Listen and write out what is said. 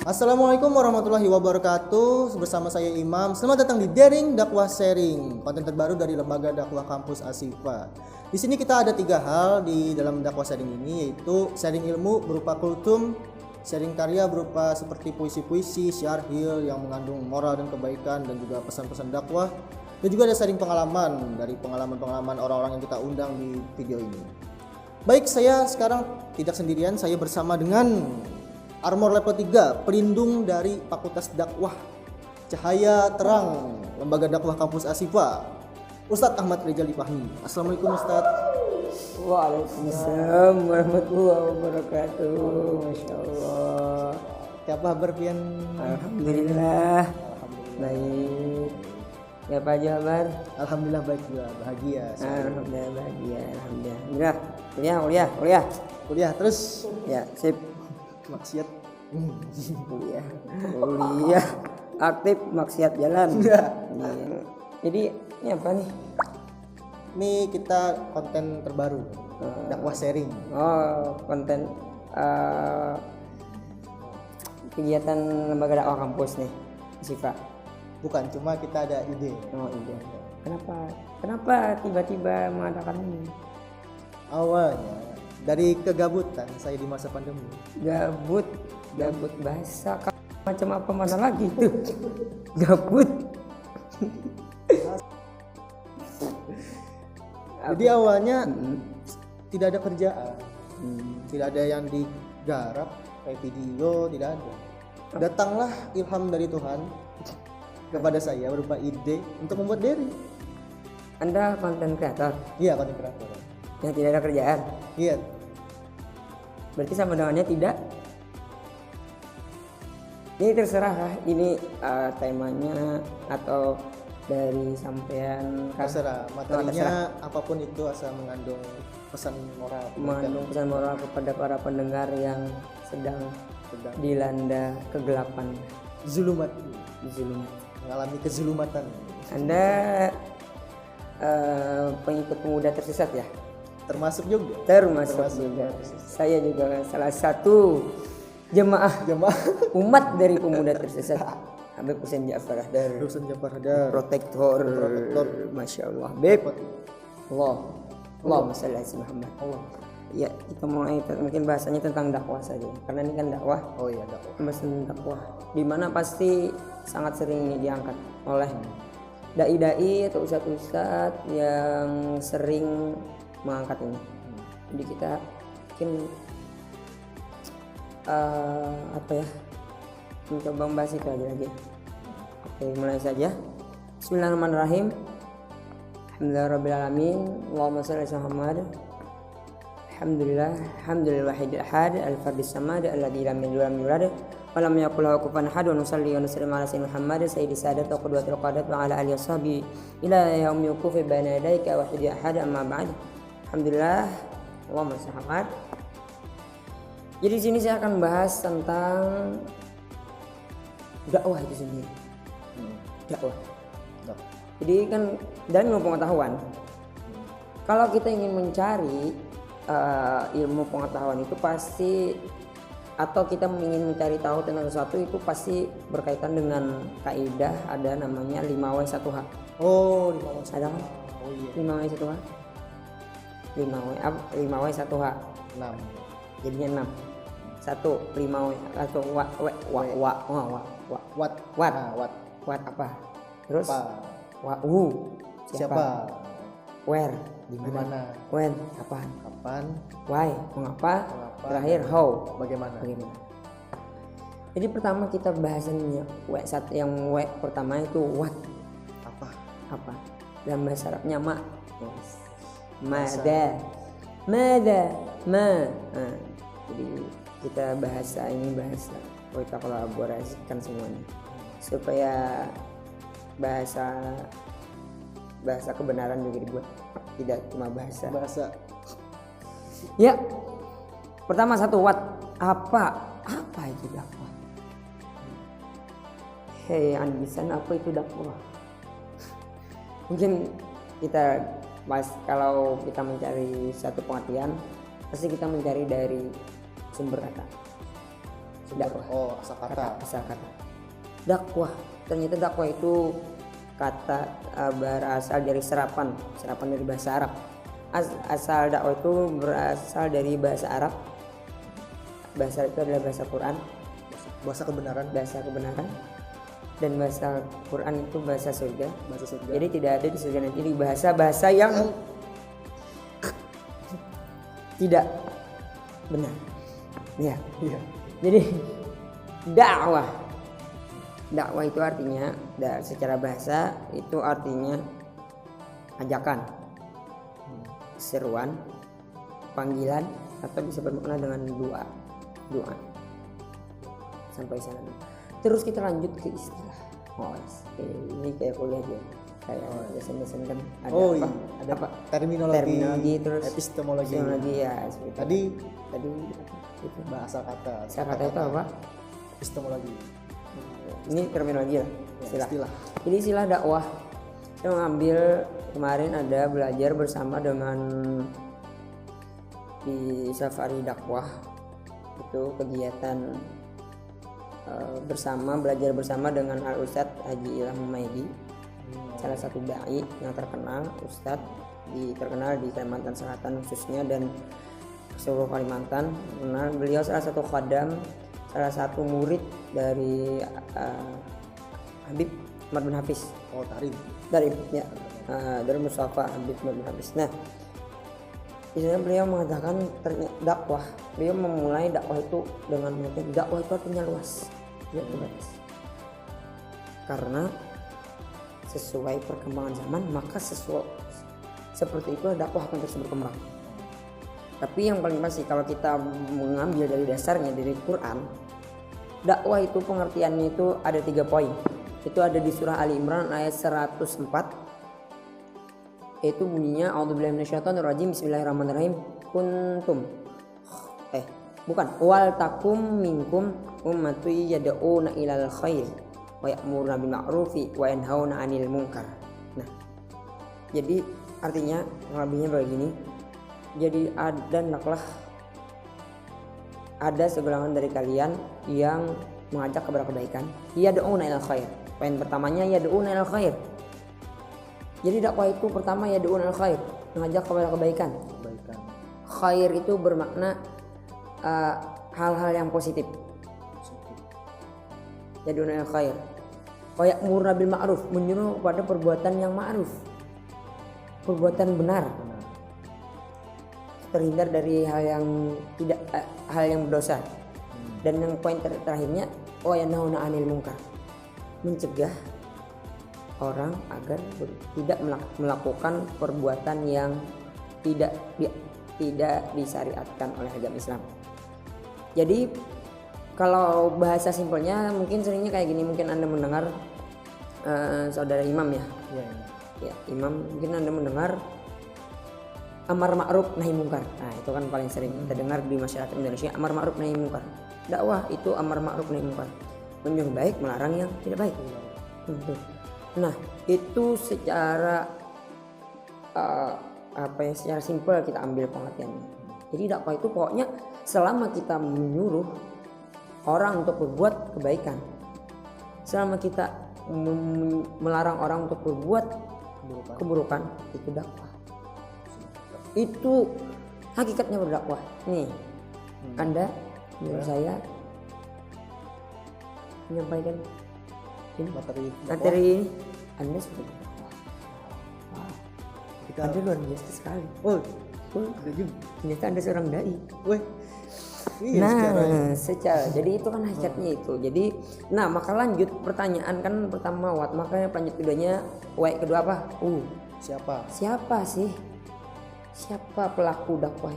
Assalamualaikum warahmatullahi wabarakatuh. Bersama saya Imam. Selamat datang di Daring Dakwah Sharing, konten terbaru dari Lembaga Dakwah Kampus Ashifa. Di sini kita ada 3 hal di dalam dakwah sharing ini, yaitu sharing ilmu berupa kultum, sharing karya berupa seperti puisi-puisi, syarhil yang mengandung moral dan kebaikan dan juga pesan-pesan dakwah, dan juga ada sharing pengalaman dari pengalaman-pengalaman orang-orang yang kita undang di video ini. Baik, saya sekarang tidak sendirian, saya bersama dengan Armor Level 3, pelindung dari Fakultas Dakwah Cahaya Terang Lembaga Dakwah Kampus Ashifa, Ustadz Ahmad Rizali Fahmi. Assalamualaikum Ustadz. Waalaikumsalam warahmatullahi wabarakatuh. Masya Allah. Apa kabar pian? Alhamdulillah. Baik. Ya Pak Jabar. Alhamdulillah baik juga, bahagia. Alhamdulillah bahagia. Alhamdulillah. Kuliah. Terus Ya, sip. maksiat. Kuliah. Aktif maksiat jalan. Ya. Iya. Jadi ini apa nih? Ini kita konten terbaru, dakwah sharing. Oh, konten kegiatan lembaga dakwah kampus nih, Ashifa. Bukan, cuma kita ada ide. Oh iya. Kenapa tiba-tiba mengadakan ini? Awalnya dari kegabutan saya di masa pandemi. Gabut bahasa macam apa mana lagi tuh? Gabut. Jadi awalnya tidak ada kerjaan, tidak ada yang digarap kayak video, tidak ada. Datanglah ilham dari Tuhan kepada saya berupa ide untuk membuat diri. Anda konten kreator Iya, konten kreator. yang tidak ada kerjaan. Iya, Berarti sama dengannya tidak. Ini terserah lah. Ini temanya atau dari sampean terserah materinya apapun itu asal mengandung pesan moral. mengandung pesan moral kepada para pendengar yang sedang dilanda kegelapan, Zulumat, mengalami kezulumatan. Anda pengikut pemuda tersesat ya? Termasuk juga. Termasuk juga. Saya juga salah satu jemaah umat dari pemuda tersesat. Habib Husain Ja'far Haidar, Dosen Jafar Hadar. protektor. Masya Allah, Beb. Allahumma shalli ala Muhammad. Allah. Ya, kita mulai mungkin bahasanya tentang dakwah saja, karena ini kan dakwah. Oh iya, dakwah. Pembahasan dakwah, di mana pasti sangat sering ini diangkat oleh dai-dai atau ustadz-ustadz yang sering mengangkat ini. Jadi kita mungkin apa ya, mencoba membahas itu aja lagi. Oke, mulai saja. Bismillahirrahmanirrahim. Alhamdulillahirrahmanirrahim. Allahumma shalli ala Muhammad. Alhamdulillah wahidil ahad al-fardis samad alladzi lam yalid wa lam yulad wa lam yakul lahu kufuwan ahad. Wa nusalli wa nusallimu ala sayyidina Muhammad sayyidi sadat wa qudwatil qadat wa ala alihi washabihi ila yaumi yuqufi baina yadayka wahidil ahad, amma ba'd. Alhamdulillah. Allahumma shalli. Jadi di sini saya akan bahas tentang dakwah itu sendiri. Dakwah. Jadi kan dari ilmu pengetahuan, kalau kita ingin mencari ilmu pengetahuan itu pasti, atau kita ingin mencari tahu tentang sesuatu itu pasti berkaitan dengan kaidah, ada namanya 5W1H. Oh, 5W1H. Ada kan? Oh iya. 5W1H. 5W1H. 6. Jadinya 6. 1 5W atau wa wat apa? Terus Apa? siapa? Where di Mana? When kapan? Why mengapa? Terakhir how Bagaimana? Jadi pertama kita bahasannya yang W pertama itu what, apa dalam bahasa Arabnya ma. Mada. Jadi kita bahasa kita kolaborasikan semuanya supaya bahasa kebenaran juga dibuat, tidak cuma bahasa. Ya, pertama satu what, apa itu dakwah? Hei Andisan, apa itu dakwah? Mungkin kita kalau kita mencari satu pengertian, pasti kita mencari dari sumber kata. Dakwah. Oh, asal kata. Asal kata. Dakwah. Ternyata dakwah itu kata berasal dari serapan dari bahasa Arab. Asal dakwah itu berasal dari bahasa Arab. Bahasa itu adalah bahasa Quran, Bahasa kebenaran. dan bahasa Quran itu bahasa surga. Bahasa surga. Jadi tidak ada di surga nanti di bahasa yang tidak benar. Ya. Iya. Jadi dakwah itu artinya secara bahasa itu artinya ajakan, seruan, panggilan, atau bisa bermakna dengan doa. Sampai sana. Terus kita lanjut ke istilah. Ini kayak kuliah aja. Kayak dosen-dosen kan ada iya. Ada apa? Terminologi terus epistemologi. ya. Tadi itu bahasa kata. asal kata itu apa? Epistemologi. Ini terminologi ya, Istilah. Jadi istilah dakwah saya mengambil kemarin ada belajar bersama dengan di Safari Dakwah, itu kegiatan belajar bersama dengan Al Ustadz Haji Ilham Humaidi, salah satu dai yang terkenal, Ustadz terkenal di Kalimantan Selatan khususnya dan seluruh Kalimantan. Kenal beliau salah satu khadam, salah satu murid dari Habib Ahmad bin Hafiz. Oh, Dari Mustafa Habib Ahmad bin Hafiz. Nah, di sana beliau mengatakan dakwah. Beliau memulai dakwah itu dengan mengatakan dakwah itu artinya luas, tidak terbatas. Karena sesuai perkembangan zaman, maka seperti itu dakwah akan terus berkembang. Tapi yang paling pasti kalau kita mengambil dari dasarnya dari Quran, dakwah itu pengertiannya itu ada 3 poin. Itu ada di surah Ali Imran ayat 104. Itu bunyinya a'udzubillahi minasyaitonirrajim, bismillahirrahmanirrahim. Wal takum minkum ummatu yad'una ilal khair wa ya'muruna bil ma'rufi wa yanhauna 'anil munkar. Nah, jadi artinya lebihnya begini. Jadi ada segolongan dari kalian yang mengajak kepada kebaikan. Yad'una ilal khair. Poin pertamanya yad'una ilal khair. Jadi dakwah itu pertama yad'una ilal khair, mengajak kepada kebaikan. Khair itu bermakna hal-hal yang positif. Yad'una ilal khair. Wa ya'muruna bil ma'ruf, menyuruh kepada perbuatan yang ma'ruf. Perbuatan benar. Terhindar dari hal yang berdosa. Dan yang poin terakhirnya wa yanhauna 'anil munkar, mencegah orang agar tidak melakukan perbuatan yang tidak disyariatkan oleh agama Islam. Jadi kalau bahasa simpelnya mungkin seringnya kayak gini, mungkin Anda mendengar saudara imam ya. Ya, imam mungkin Anda mendengar amar ma'ruf nahi munkar. Nah, itu kan paling sering kita dengar di masyarakat Indonesia, amar ma'ruf nahi munkar. Dakwah itu amar ma'ruf nahi munkar, menyuruh baik, melarang yang tidak baik. Nah, itu secara secara simpel kita ambil pengertiannya. Jadi dakwah itu pokoknya selama kita menyuruh orang untuk berbuat kebaikan, selama kita melarang orang untuk berbuat keburukan, itu dakwah. Itu hakikatnya berdakwah. Nih, Anda menurut saya menyampaikan materi ini, Anda sudah berdakwah. Anda luar biasa sekali. Ternyata Anda seorang dai. Jadi itu kan hakikatnya itu. Jadi, maka lanjut pertanyaan kan pertama what, makanya lanjut keduanya kedua apa? Siapa sih? Siapa pelaku dakwah?